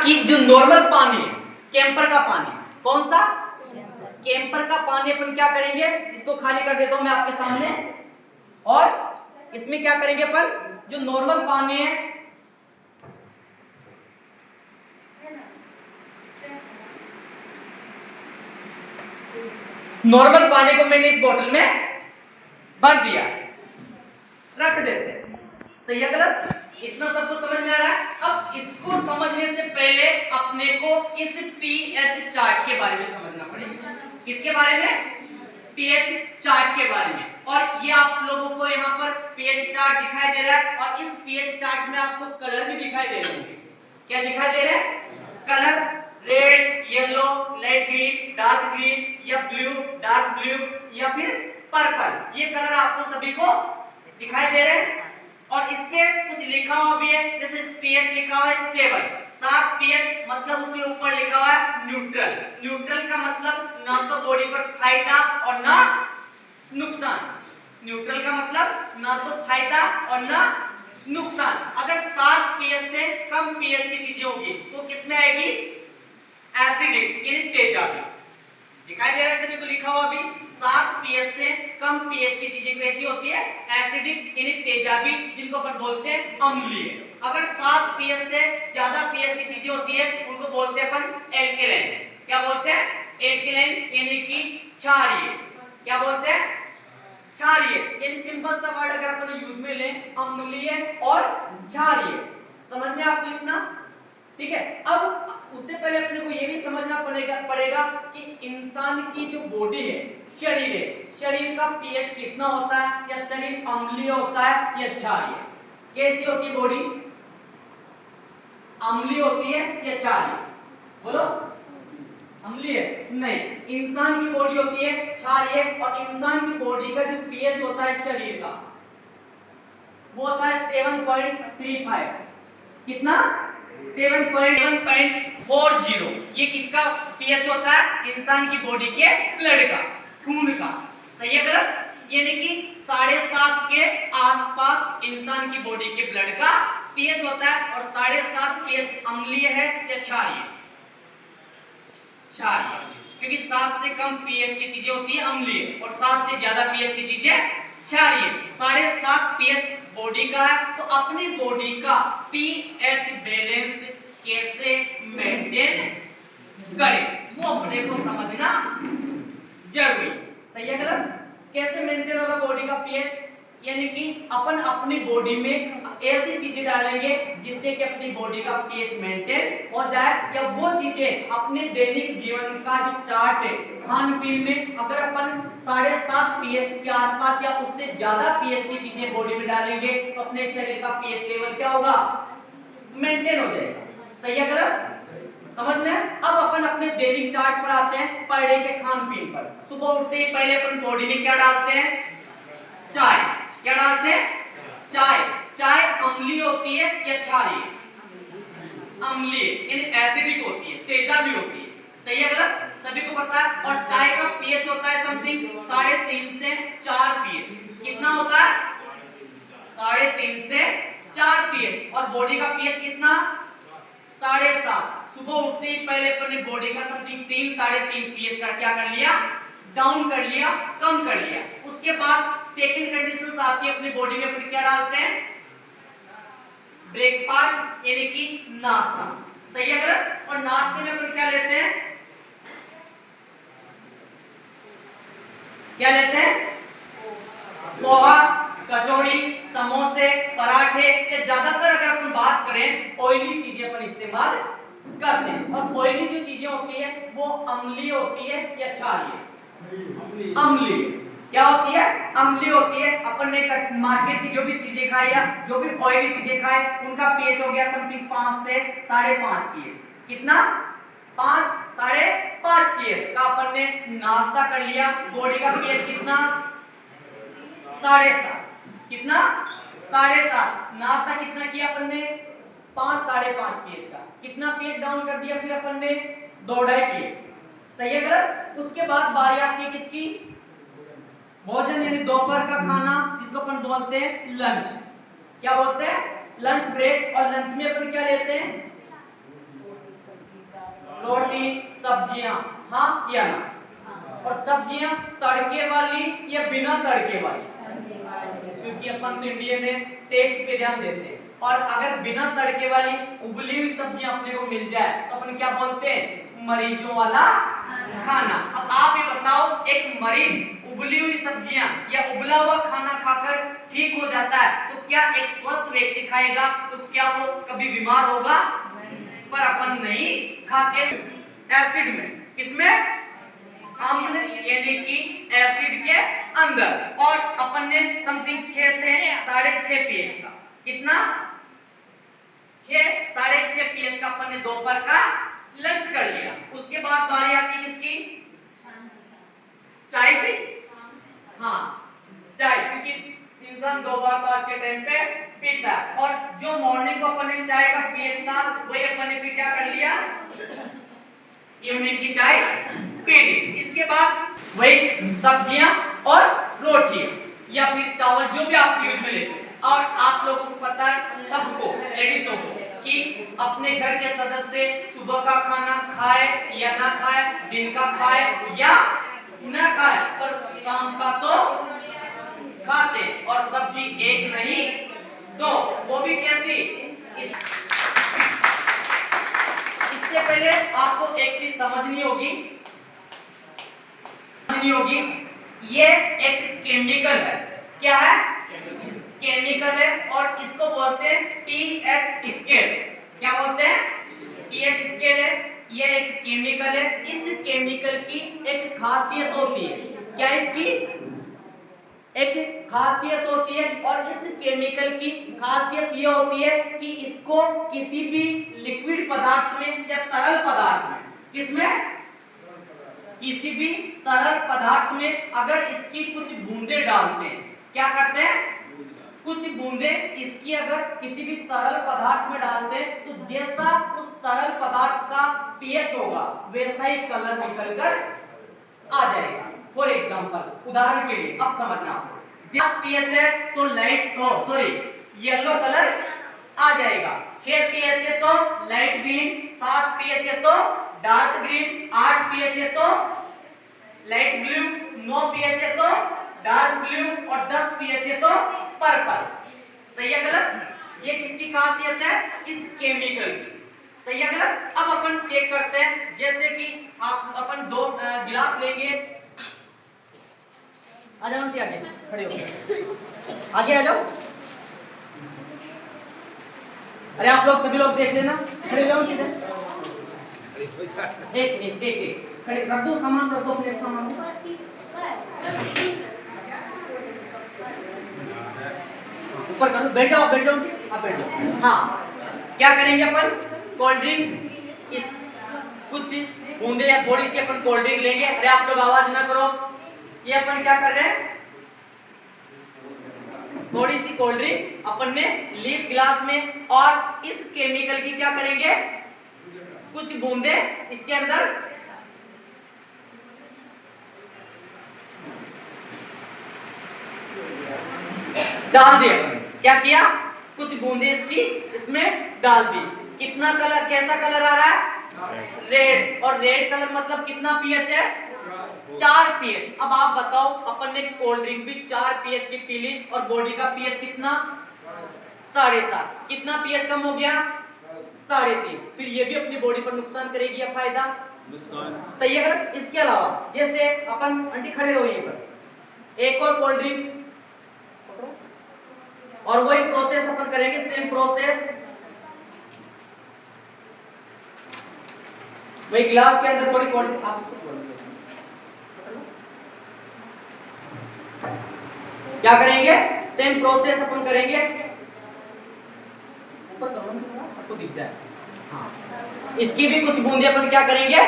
कि जो नॉर्मल पानी है, कैंपर का पानी, कौन सा कैंपर का पानी, अपन क्या करेंगे, इसको खाली कर देता हूं मैं आपके सामने, और इसमें क्या करेंगे अपन, जो नॉर्मल पानी है, नॉर्मल पानी को मैंने इस बोतल में भर दिया, रख देते हैं। सही है गलत? इतना सबको समझ में आ रहा है? अब इसको समझने से पहले अपने को इस पीएच चार्ट के बारे में समझना पड़ेगा। किसके बारे में? पीएच चार्ट के बारे में। और ये आप लोगों को यहाँ पर पीएच चार्ट दिखाई दे रहा है, और इस पीएच चार्ट में आपको कलर भी दिखाई दे रहे होंगे। क्या दिखाई दे रहे हैं? Colour, red, yellow, light green, dark green, या ब्लू, डार्क ब्लू, या फिर पर्पल। ये कलर आपको सभी को दिखाई दे रहे हैं। और इस पे कुछ लिखा हुआ भी है, जैसे पीएच लिखा हुआ है स्टेबल, साफ पीएच मतलब उसके ऊपर लिखा हुआ है न्यूट्रल। न्यूट्रल का मतलब ना तो बॉडी पर फायदा और ना नुकसान। न्यूट्रल का मतलब ना तो फायदा और ना नुकसान। अगर 7 पीएच से कम पीएच की चीजें होगी तो किसमें आएगी? एसिडिक, यानी तेजाबी। दिखाई दे रहा है सभी को लिखा हुआ भी? 7 पीएच से कम पीएच की चीजें कैसी होती है? एसिडिक, यानी तेजाबी, जिनको अपन बोलते हैं अम्लीय। अगर 7 पीएच से ज्यादा पीएच की चीजें होती है उनको बोलते हैं अपन एल्केलाइन। क्या बोलते हैं? एल्केलाइन, यानी कि क्षारीय। क्या बोलते हैं? क्षारीय। यानी सिंपल सा वर्ड अगर अपन यूज में लें, अम्लीय और क्षारीय। समझ में आपको इतना? ठीक है। अब उससे पहले अपने को यह भी समझना पड़ेगा कि इंसान की जो बॉडी है, शरीर है, शरीर का पीएच कितना होता है, या शरीर अम्लीय होता है या क्षारीय? कैसी होती है बॉडी? अम्लीय होती है या क्षारीय? बोलो। अम्लीय नहीं, इंसान की बॉडी होती है क्षारीय। और इंसान की बॉडी का जो पीएच होता है शरीर का, वो होता है 7.35। कितना? 7.40। ये किसका पीएच होता है? इंसान की बॉडी के ब्लड का, खून का। सही है गलत? यानी कि 7.5 के आसपास इंसान की बॉडी के ब्लड का पीएच होता है। और 7.5 पीएच अम्लीय है या क्षारीय? क्षारीय, क्योंकि 7 से कम पीएच की चीजें होती है अम्लीय, और 7 से ज्यादा पीएच की चीजें क्षारीय। 7.5 पीएच बॉडी का है, तो अपनी बॉडी का पीएच बैलेंस कैसे मेंटेन करें वो अपने को समझना जरूरी। सही है गलत? कैसे मेंटेन होगा बॉडी का पीएच? यानी कि अपन अपनी बॉडी में ऐसी चीजें डालेंगे जिससे कि अपनी बॉडी का पीएच मेंटेन हो जाए, या वो चीजें अपने दैनिक जीवन का जो चार्ट है, खान पीन में अगर अपन 7.5 पीएच के आसपास या उससे ज्यादा पीएच की चीजें बॉडी में डालेंगे तो अपने शरीर का पीएच लेवल क्या होगा? मेंटेन हो जाएगा। सही है गलत? समझ में? अब अपन अपने दैनिक चार्ट पर आते हैं, पर डे के खान पीन पर। सुबह उठते ही पहले अपन बॉडी में क्या डालते हैं? चाय। क्या डालते हैं? चाय। चाय अम्लीय होती है या क्षारीय? अम्लीय, यानी एसिडिक होती है, तेजाबी होती है। सही है गलत? सभी को पता है। और चाय का पीएच होता है समथिंग 3.5 से 4 पीएच। कितना होता है? 3.5 से 4 पीएच। और बॉडी का पीएच कितना? 7.5। सुबह उठते ही पहले अपने बॉडी का समथिंग 3-3.5 पीएच का क्या कर लिया? डाउन कर लिया, कम कर लिया। उसके बाद सेकंड कंडीशन आती है अपनी बॉडी में, अपन क्या डालते हैं? ब्रेकफास्ट, यानी कि नाश्ता। सही है गलत? और नाश्ते में अपन क्या लेते हैं? क्या लेते हैं? पोहा, कचौड़ी, समोसे, पराठे। ये ज्यादातर अगर अपन बात करें ऑयली चीजें अपन इस्तेमाल करते हैं। और ऑयली जो चीजें होती है वो अम्लीय होती है या क्षारीय? अम्लीय। क्या होती है? अम्लीय होती है। अपन ने मार्केट की जो भी चीजें खाई या जो भी ऑयली चीजें खाए उनका पीएच हो गया समथिंग 5 से 5.5 पीएच। कितना? 5-5.5 पीएच का अपन ने नाश्ता कर लिया। बॉडी का पीएच कितना? 7.5। कितना? 7.5। नाश्ता कितना किया अपन ने? 5-5.5 पीएच का। कितना पीएच डाउन कर दिया फिर अपन ने? 2.5 पीएच। सही है गलत? उसके बाद बारी आती है किसकी? भोजन, यानी दोपहर का खाना, जिसको अपन बोलते हैं लंच। क्या बोलते हैं? Lunch break. और लंच में अपन क्या लेते हैं? रोटी सब्जियां, हाँ या ना? और सब्जियां तड़के वाली या बिना तड़के वाली? क्योंकि अपन तो इंडिया में टेस्ट पे ध्यान देते हैं। और अगर बिना तड़के वाली उबली हुई सब्जियां अपने को मिल जाए तो अपन क्या बोलते हैं? मरीजों वाला खाना। अब आप ये बताओ, एक मरीज उबली हुई सब्जियां या उबला हुआ खाना खाकर ठीक हो जाता है तो क्या एक स्वस्थ व्यक्ति खाएगा तो क्या वो कभी बीमार होगा? पर अपन नहीं खाते। एसिड में, किसमें? अम्ल यानी कि एसिड के अंदर। और अपन ने समथिंग 6 से 6.5 पीएच का, कितना? 6 6.5 पीएच का अपन ने दोपहर का लंच कर लिया। उसके बाद बारी आती किसकी? चाय की। हाँ, चाय, क्योंकि इंसान दोपहर के टाइम पे पीता है। और जो मॉर्निंग को अपन ने चाय का पीएच था वही अपन ने फिर क्या कर लिया? इवनिंग की चाय पी ली। इसके बाद वही सब्जियां और रोटियां या फिर चावल, जो भी आप यूज में लेते हैं। और आप लोगों को पता है, सबको, लेडीजों को, कि अपने घर के सदस्य सुबह का खाना खाए या ना खाए, दिन का खाए या ना खाए, पर शाम का तो खाते। और सब्जी एक नहीं दो, वो भी कैसी? इससे पहले आपको एक चीज समझनी होगी, ये एक केमिकल है। क्या है? केमिकल है। और इसको बोलते हैं पीएच स्केल। क्या बोलते हैं? पीएच स्केल है। ये एक केमिकल है। इस केमिकल की एक खासियत होती है। क्या इसकी एक खासियत होती है? और इस केमिकल की खासियत ये होती है कि इसको किसी भी लिक्विड पदार्थ में या तरल पदार्थ में, किसमें? किसी भी तरल पदार्थ में अगर इसकी कुछ बूंदे डालते हैं, क्या करते हैं? कुछ बूंदे इसकी अगर किसी भी तरल पदार्थ में डालते हैं तो जैसा उस तरल पदार्थ का पीएच होगा वैसा ही कलर निकलकर आ जाएगा। फॉर एग्जांपल, उदाहरण के लिए अब समझना, जब पीएच है तो येलो कलर आ जाएगा। 6 पीएच है तो लाइट ग्रीन, 7 पीएच है तो डार्क ग्रीन, 8 पीएच है तो लाइट ब्लू, 9 पीएच है तो डार्क ब्लू और 10 पीएच है तो पर्पल। सही है गलत? ये किसकी खासियत है? इस केमिकल की। सही है गलत? अब अपन चेक करते हैं, जैसे कि अपन 2 गिलास लेंगे। आ जाओ आगे, खड़े हो, आगे आ जाओ। अरे आप लोग सभी लोग देख लेना, खड़े हो जाओ। किधर? एक खड़े रख दो, सामान रख दो, प्लेट सामान। ऊपर कर लो, बैठ जाओ, आप बैठ जाओ। हाँ, क्या करेंगे अपन? कोल्ड ड्रिंक, इस कुछ बूंदे या थोड़ी सी अपन कोल्ड ड्रिंक लेंगे। अरे आप लोग आवाज ना करो। ये अपन क्या कर रहे हैं? थोड़ी सी कोल्ड ड्रिंक अपन ने ली इस गिलास में, और इस केमिकल की क्या करेंगे? कुछ बूंदे इसके अंदर डाल दिए। क्या किया? कुछ बूंदे इसकी इसमें डाल दी। कितना कलर, कैसा कलर आ रहा है? रेड। और रेड कलर मतलब कितना पीएच है? 4 पीएच। अब आप बताओ, अपन ने कोल्ड ड्रिंक भी 4 पीएच की पी ली और बॉडी का पीएच कितना? 7.5। कितना पीएच कम हो गया? 3.5। फिर ये भी अपनी बॉडी पर नुकसान करेगी या फायदा? सही है गलत? इसके अलावा जैसे अपन, आंटी खड़े रहो यहीं पर, एक और कोल्ड ड्रिंक, और वही प्रोसेस अपन करेंगे, सेम प्रोसेस। वही गिलास के अंदर थोड़ी कोल्ड ड्रिंक, आप इसको क्या करेंगे? सेम प्रोसेस अपन करेंगे। ऊपर करो ना, सबको दिख जाए। हाँ, इसकी भी कुछ बूंदे अपन क्या करेंगे?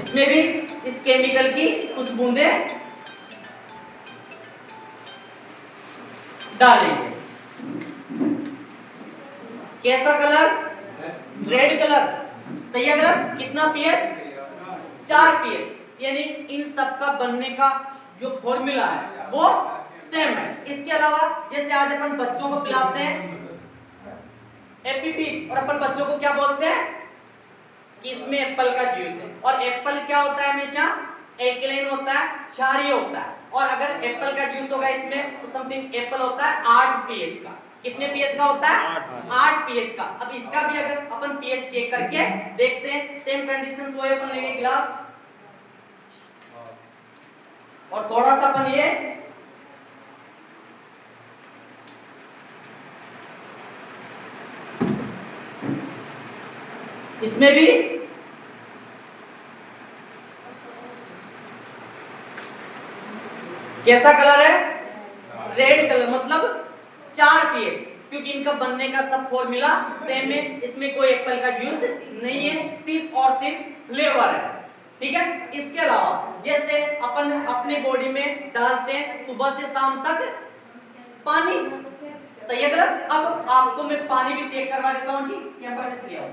इसमें भी इस केमिकल की कुछ बूंदे डालेंगे। कैसा कलर? Red colour. सही है गलत? कितना पीएच? 4 पीएच। यानी इन सब का बनने का जो फॉर्मूला है वो सेम है। इसके अलावा जैसे आज अपन बच्चों को पिलाते हैं एपी पीच। और अपन बच्चों को क्या बोलते हैं कि इसमें एप्पल का जूस है। और एप्पल क्या होता है, हमेशा एल्कलाइन होता है, क्षारीय होता है। और अगर एप्पल का जूस होगा इसमें तो समथिंग एप्पल होता है 8 पीएच का। कितने पीएच का होता है? 8 पीएच का। अब इसका भी अगर अपन पीएच चेक करके देखते हैं, सेम कंडीशंस वो अपन लेंगे गिलास और थोड़ा सा अपन ये इसमें भी कैसा कलर है? रेड कलर, मतलब 4 पीएच, क्योंकि इनका बनने का सब फॉर्मूला सेम है। इसमें कोई एप्पल का जूस नहीं है, सिर्फ और सिर्फ फ्लेवर है। ठीक है। इसके अलावा जैसे अपन अपनी बॉडी में डालते हैं सुबह से शाम तक पानी, सही है गलत? अब आपको मैं पानी भी चेक करवा देता हूं कि कैंपर में से लिया हो,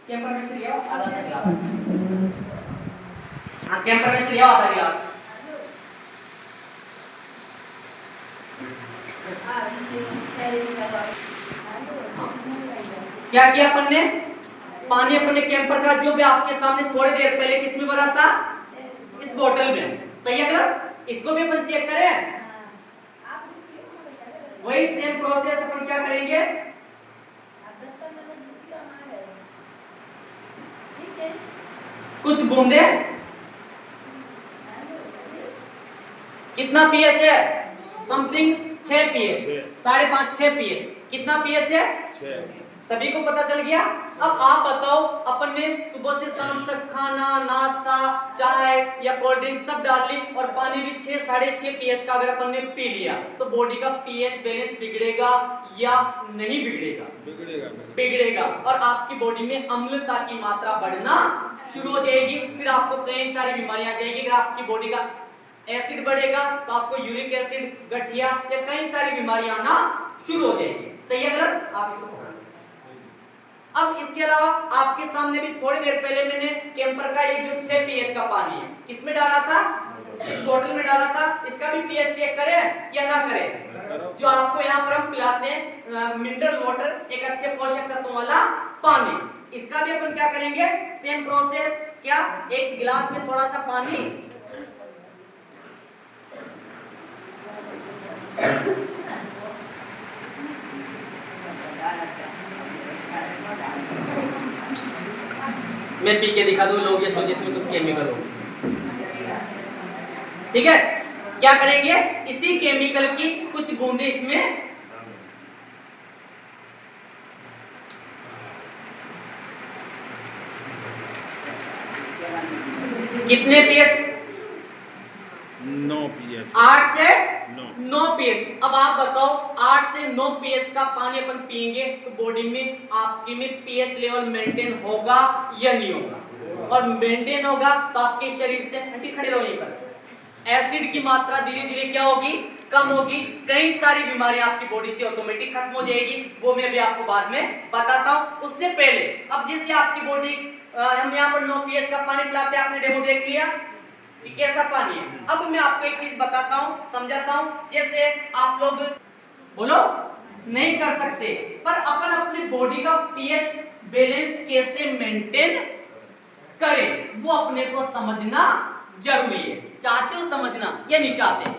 कैंपर में से लिया हो आधा सा गिलास। हाँ, कैंपर में से लिया आधा गिलास। क्या किया अपन ने? पानी अपन ने कैंपर का जो भी आपके सामने थोड़ी देर पहले किस में भरा था? इस बोतल में, सही है गलत? इसको भी अपन चेक करें, वही सेम प्रोसेस अपन क्या करेंगे? कुछ बूंदे, कितना पीएच है? Something 6 pH, 5.5 6 pH. कितना पीएच है? 6। सभी को पता चल गया। अब आप बताओ, अपन ने सुबह से शाम तक खाना, नाश्ता, चाय या कोल्ड ड्रिंक सब डाल ली और पानी भी 6 6.5 पीएच का अगर अपन ने पी लिया तो बॉडी का पीएच बैलेंस बिगड़ेगा या नहीं बिगड़ेगा? बिगड़ेगा, बिगड़ेगा। और आपकी बॉडी में अम्लता की मात्रा बढ़ना शुरू हो जाएगी। फिर आपको कई सारी बीमारियां आ जाएगी। अगर आपकी बॉडी का एसिड बढ़ेगा तो आपको यूरिक एसिड, गठिया या कई सारी बीमारियां आना शुरू हो जाएगी। सही है गलत? आप इसको पकड़। अब इसके अलावा आपके सामने भी थोड़ी देर पहले मैंने कैंपर का ये जो 6 पीएच का पानी है किसमें डाला था? इस बोतल में डाला था। इसका भी पीएच चेक करें या ना करें? जो आपको यहाँ पर हम पिलाते हैं मिनरल वाटर, एक अच्छे पोषक तत्वों वाला पानी, इसका भी अपन क्या करेंगे? Same process. क्या? एक गिलास में थोड़ा सा पानी, मैं पी के दिखा दूं, लोग ये सोचे इसमें कुछ केमिकल हो। ठीक है। क्या करेंगे? इसी केमिकल की कुछ बूंदे इसमें कितने पीएच? 9 पीएच। 8 से 9 पीएच। अब आप बताओ 8 से 9 पीएच का पानी अपन पिएंगे तो बॉडी में आपकी में पीएच लेवल मेंटेन होगा या नहीं होगा? और मेंटेन होगा तो आपके शरीर से खड़े रहो यहीं पर, एसिड की मात्रा धीरे धीरे क्या होगी? कम होगी। कई सारी बीमारियां आपकी बॉडी से ऑटोमेटिक खत्म हो जाएगी। वो मैं भी आपको बाद में बताता हूं। उससे पहले अब जैसे आपकी बॉडी, हम यहाँ पर 9 पीएच का पानी पिलाते हैं, आपने डेमो देख लिया कि कैसा पानी है। अब मैं आपको एक चीज बताता हूं, समझाता हूं। जैसे आप लोग बोलो नहीं कर सकते, पर अपन अपनी बॉडी का पीएच बैलेंस कैसे मेंटेन करें वो अपने को समझना जरूरी है। चाहते हो समझना या नहीं चाहते?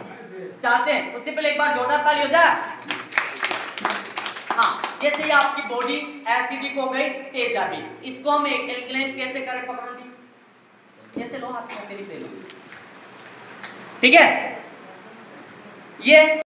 चाहते हैं? उससे पहले एक बार जोरदार ताली हो जाए। हाँ, जैसे ये आपकी बॉडी एसिडिक हो गई, तेजाबी, इसको हम एल्कलाइन कैसे करें? पकड़ो दी, ऐसे लो हाथ में, मेरी पे लो। ठीक है। ये